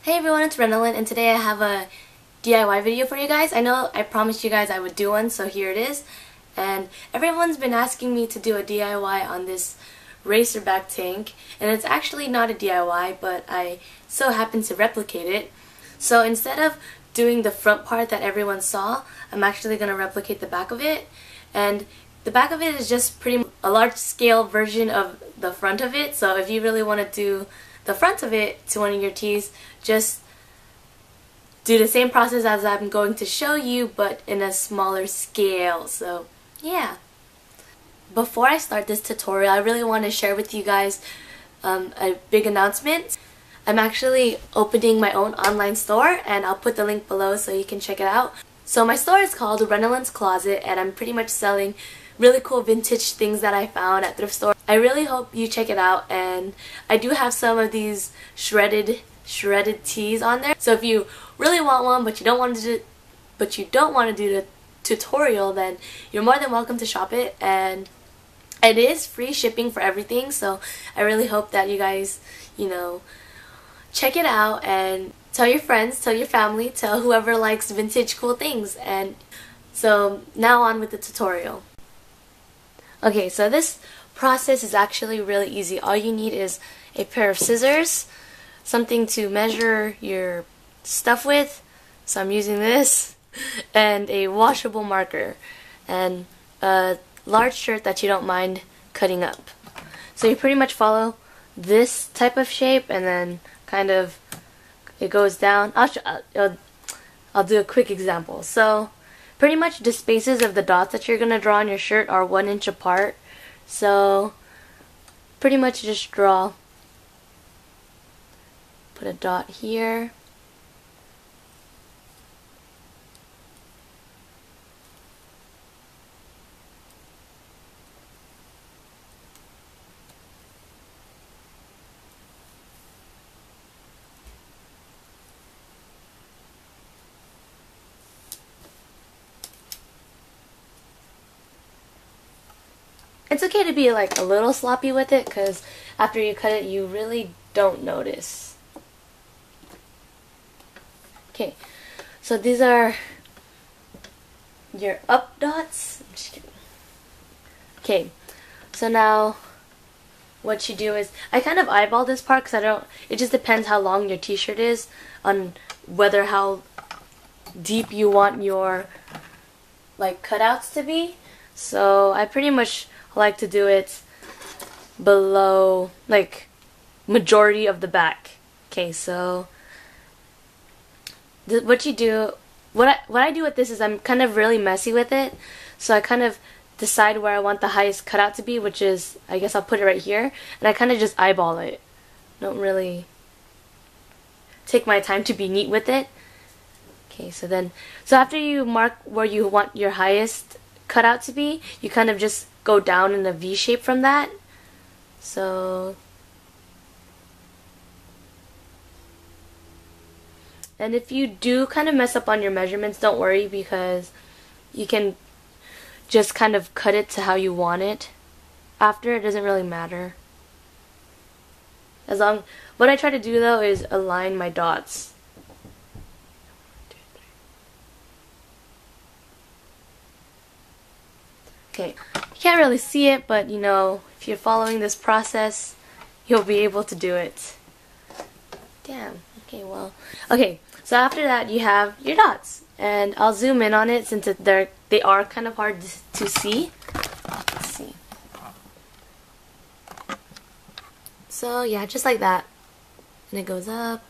Hey everyone, it's Renalyn, and today I have a DIY video for you guys. I know I promised you guys I would do one, so here it is. And everyone's been asking me to do a DIY on this racerback tank, and it's actually not a DIY, but I so happen to replicate it. So instead of doing the front part that everyone saw, I'm actually going to replicate the back of it. And the back of it is just pretty much a large scale version of the front of it, so if you really want to do the front of it to one of your tees, just do the same process as I'm going to show you, but in a smaller scale. So yeah. Before I start this tutorial, I really want to share with you guys a big announcement. I'm actually opening my own online store, and I'll put the link below so you can check it out. So my store is called Renalyn's Closet, and I'm pretty much selling really cool vintage things that I found at thrift store. I really hope you check it out, and I do have some of these shredded tees on there. So if you really want one but you don't want to do the tutorial, then you're more than welcome to shop it, and it is free shipping for everything. So I really hope that you guys, check it out and tell your friends, tell your family, tell whoever likes vintage cool things. And so now on with the tutorial. Okay, so this process is actually really easy. All you need is a pair of scissors, something to measure your stuff with, so I'm using this, and a washable marker, and a large shirt that you don't mind cutting up. So you pretty much follow this type of shape, and then kind of it goes down. I'll do a quick example. So pretty much the spaces of the dots that you're going to draw on your shirt are 1 inch apart. So pretty much just put a dot here. It's okay to be like a little sloppy with it, because after you cut it you really don't notice. Okay, so these are your up dots. I'm just kidding. Okay, so now what you do is, I kind of eyeball this part because it just depends how long your t-shirt is on whether how deep you want your like cutouts to be. So I pretty much like to do it below, like, majority of the back. Okay, so what I do with this is I'm kind of really messy with it. So I kind of decide where I want the highest cutout to be, which is, I guess I'll put it right here, and I kind of just eyeball it. Don't really take my time to be neat with it. Okay, so after you mark where you want your highest cutout to be, you kind of just go down in a V shape from that. So, and if you do kind of mess up on your measurements, don't worry, because you can just kind of cut it to how you want it after. It doesn't really matter. What I try to do though is align my dots. Okay, you can't really see it, but if you're following this process, you'll be able to do it. Damn. Okay, so after that you have your dots, and I'll zoom in on it since they are kind of hard to see. Let's see. So yeah, just like that, and it goes up.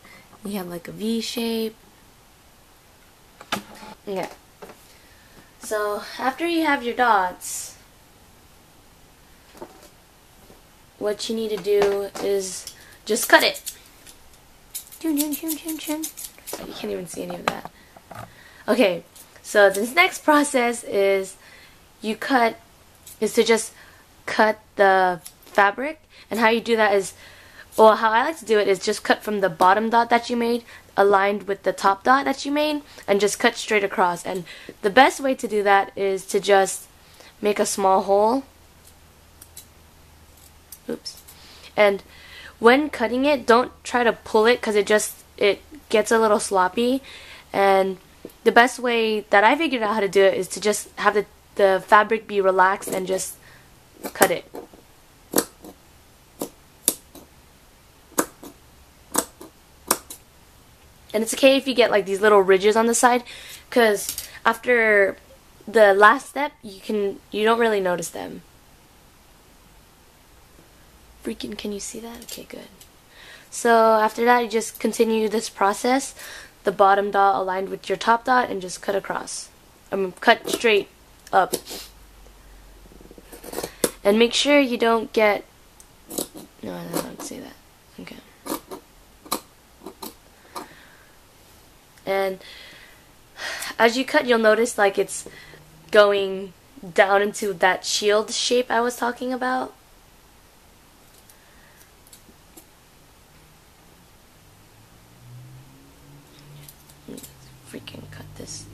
You have like a V shape. Okay. So after you have your dots, what you need to do is just cut it. So you can't even see any of that. Okay, so this next process is to just cut the fabric, and how you do that is, well, how I like to do it is just cut from the bottom dot that you made aligned with the top dot that you made, and just cut straight across. And the best way to do that is to just make a small hole. Oops. And when cutting it, don't try to pull it, because it gets a little sloppy, and the best way that I figured out how to do it is to just have the fabric be relaxed and just cut it. And it's okay if you get like these little ridges on the side, because after the last step you don't really notice them. Freaking, can you see that? Okay, good. So after that, you just continue this process, the bottom dot aligned with your top dot, and just cut across. Cut straight up. And make sure you don't get... No, don't say that. Okay. And as you cut, you'll notice like it's going down into that shield shape I was talking about. Freaking cut this.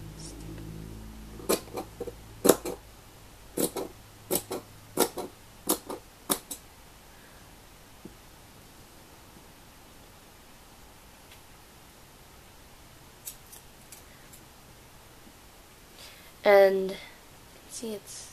And see, it's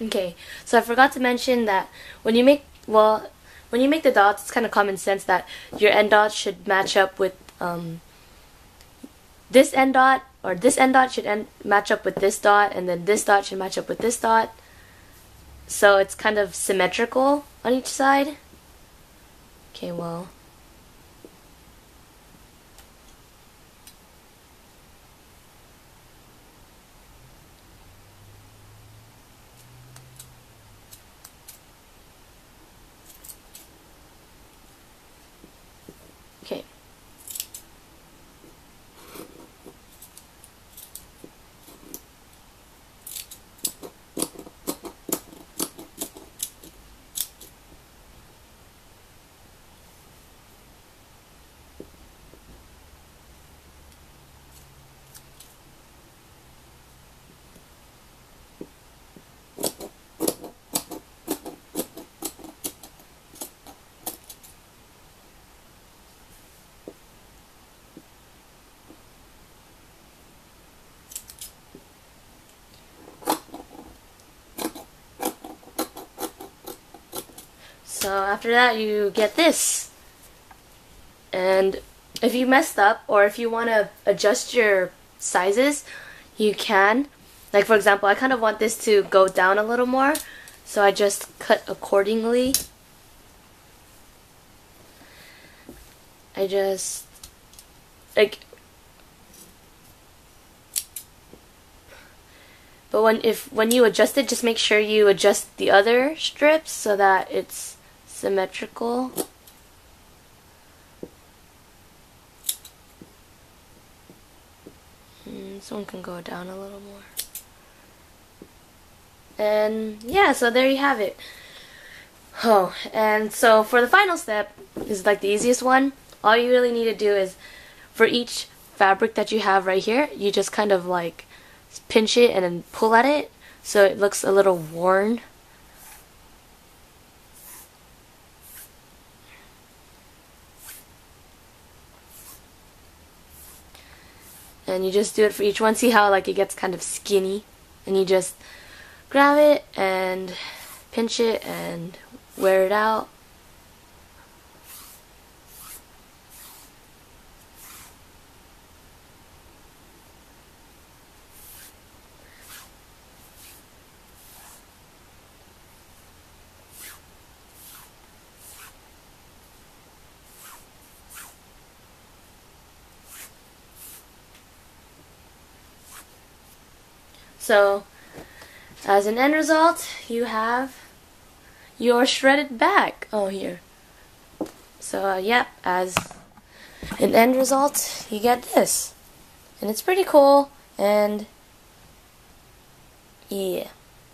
okay, so I forgot to mention that when you make the dots, it's kind of common sense that your end dots should match up with this end dot, or this end dot should match up with this dot, and then this dot should match up with this dot. So it's kind of symmetrical on each side. Okay, well. Okay. So after that, you get this. And if you messed up, or if you want to adjust your sizes, you can. Like for example, I kind of want this to go down a little more, so I just cut accordingly. I just like, but when you adjust it, just make sure you adjust the other strips so that it's symmetrical. This one can go down a little more. And yeah, so there you have it. Oh, and so for the final step, is like the easiest one. All you really need to do is, for each fabric that you have right here, you just kind of like pinch it and then pull at it so it looks a little worn. And you just do it for each one. See how like it gets kind of skinny, and you just grab it and pinch it and wear it out. So, as an end result, you have your shredded back. Oh, here. So, yeah, as an end result, you get this. And it's pretty cool, and yeah.